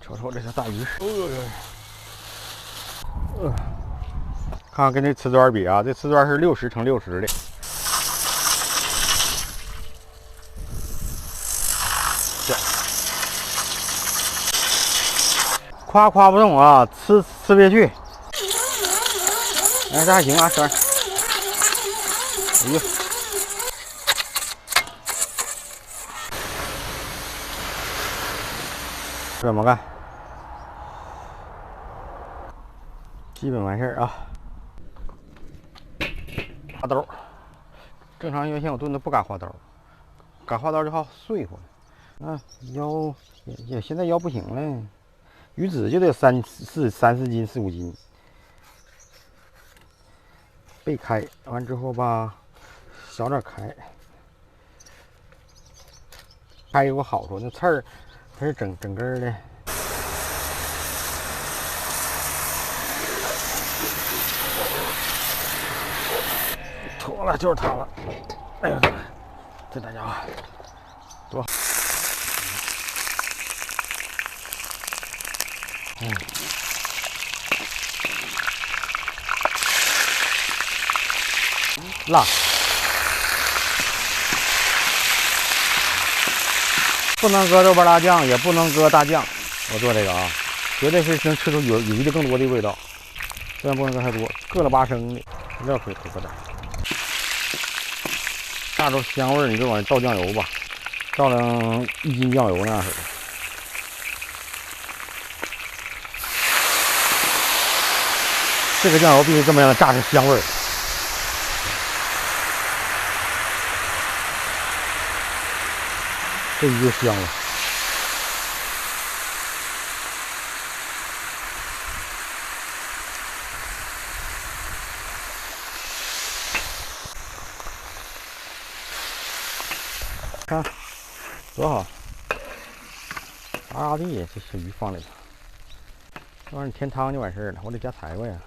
瞅瞅这条大鱼，看看跟这瓷砖比啊，这瓷砖是60×60的。夸不动啊，吃不下去。哎，这还行啊，这。哎呦，怎么干？基本完事儿啊。花刀，正常原先我炖的不嘎花刀，嘎花刀就好碎乎。啊，腰也现在腰不行了，鱼子就得3、4斤、4、5斤。背开完之后吧，小点开。开有个好处，那刺儿它是整根的。妥了，就是它了。哎呦，这大家伙多好。辣，不能搁豆瓣辣酱，也不能搁大酱。我做这个啊，绝对是能吃出鱼的更多的味道。虽然不能搁太多，个了巴生的料可以搁点。大着香味儿，你就往里倒酱油吧，倒上1斤酱油那样似的。这个酱油必须这么样炸出香味儿。这鱼就香了。看，多好！啊地，这小鱼放里头，这玩意儿添汤就完事儿了。我得加柴火呀。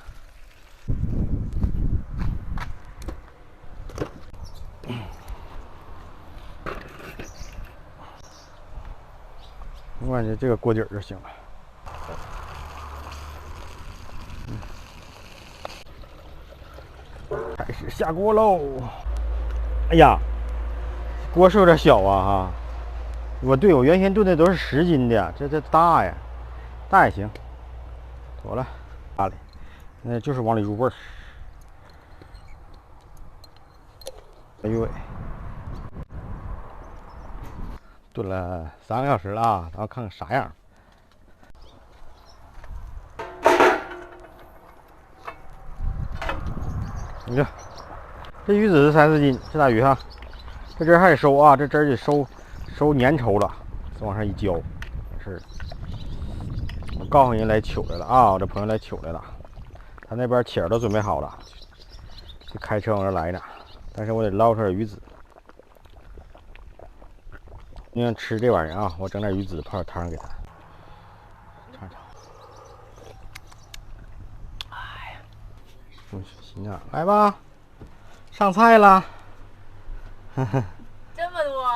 我感觉这个锅底儿就行了。开始下锅喽！哎呀，锅是有点小啊哈。我原先炖的都是10斤的，这大呀，大也行。妥了，大了，那就是往里入味儿。哎呦喂，炖了3个小时了啊，咱们看看啥样。你看，这鱼子是3、4斤，这大鱼哈，这汁儿还得收啊，这汁儿得收粘稠了，再往上一浇，完事儿了。我告诉人来取来了啊，我这朋友来取来了，他那边钱都准备好了，就开车往这来呢。但是我得捞出点鱼子，你想吃这玩意儿啊，我整点鱼子泡点汤给他尝尝。哎呀，行啊，来吧，上菜了。这么多？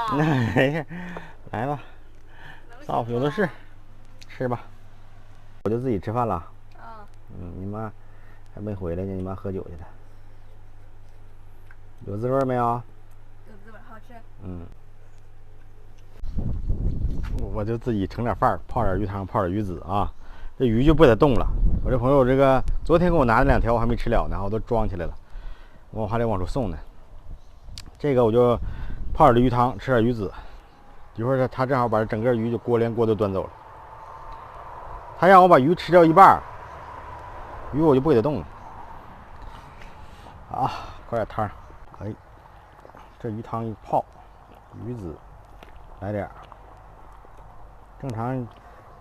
来吧，嫂夫有的是，吃吧。我就自己吃饭了。啊。你妈还没回来呢，你妈喝酒去了。有滋味没有？有滋味，好吃。我就自己盛点饭，泡点鱼汤，泡点鱼子啊。这鱼就不得动了。我这朋友这个昨天给我拿的2条我还没吃了呢，我都装起来了，我还得往出送呢。这个我就泡点鱼汤，吃点鱼子。一会儿他正好把整个鱼就连锅都端走了。他让我把鱼吃掉一半，鱼我就不给他动了。啊，快点汤！哎，这鱼汤一泡，鱼子来点儿。正常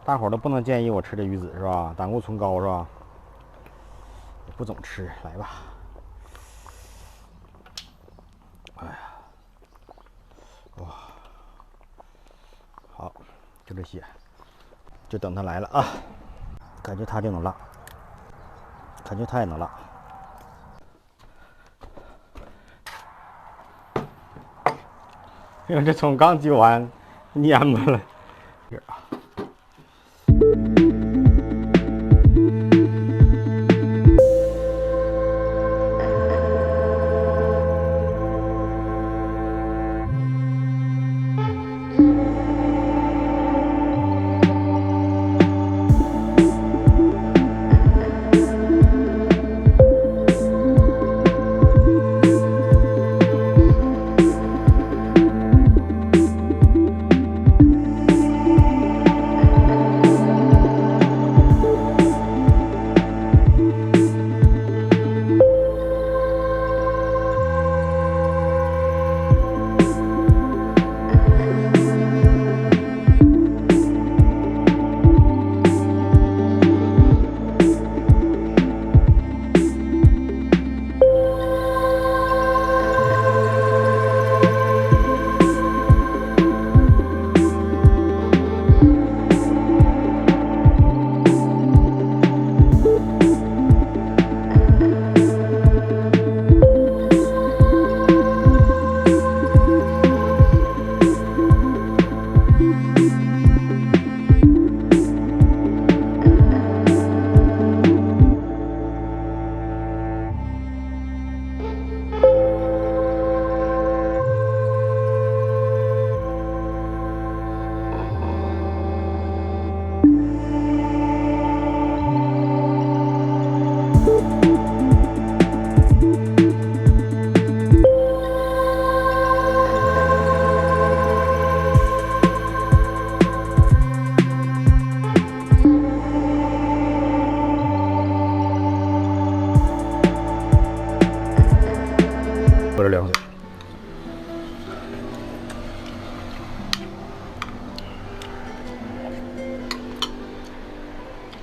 大伙都不能建议我吃这鱼子是吧？胆固醇高是吧？也不总吃，来吧。哎呀，哇，好，就这些，就等他来了啊。感觉他就能辣，感觉他也能辣。因为这葱刚揪完，蔫巴了。这啊。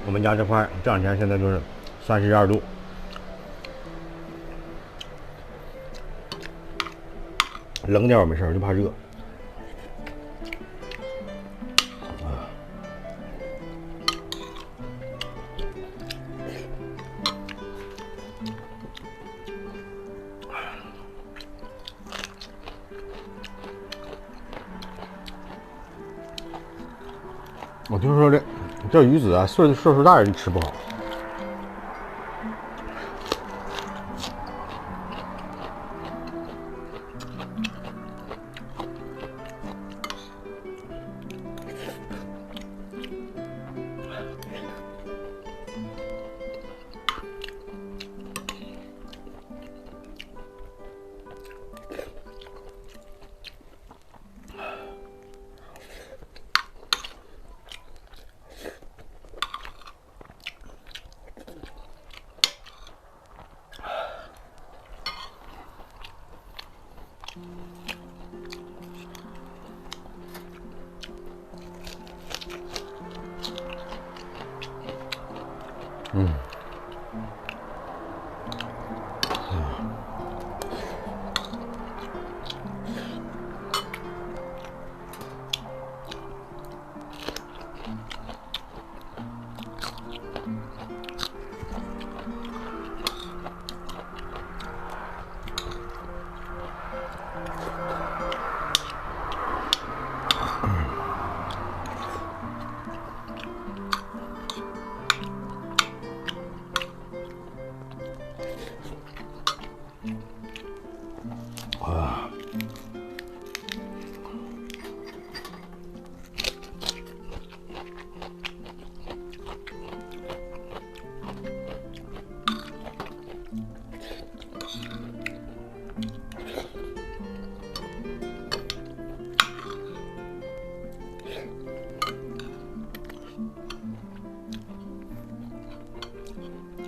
我们家这块这两天现在都是32度。冷点我没事，我就怕热。我听说这鱼子啊，岁数大人吃不好。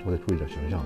我得注意点形象。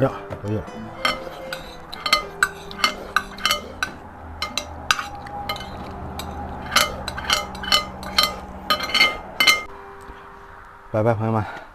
呀，可以了。拜拜，朋友们。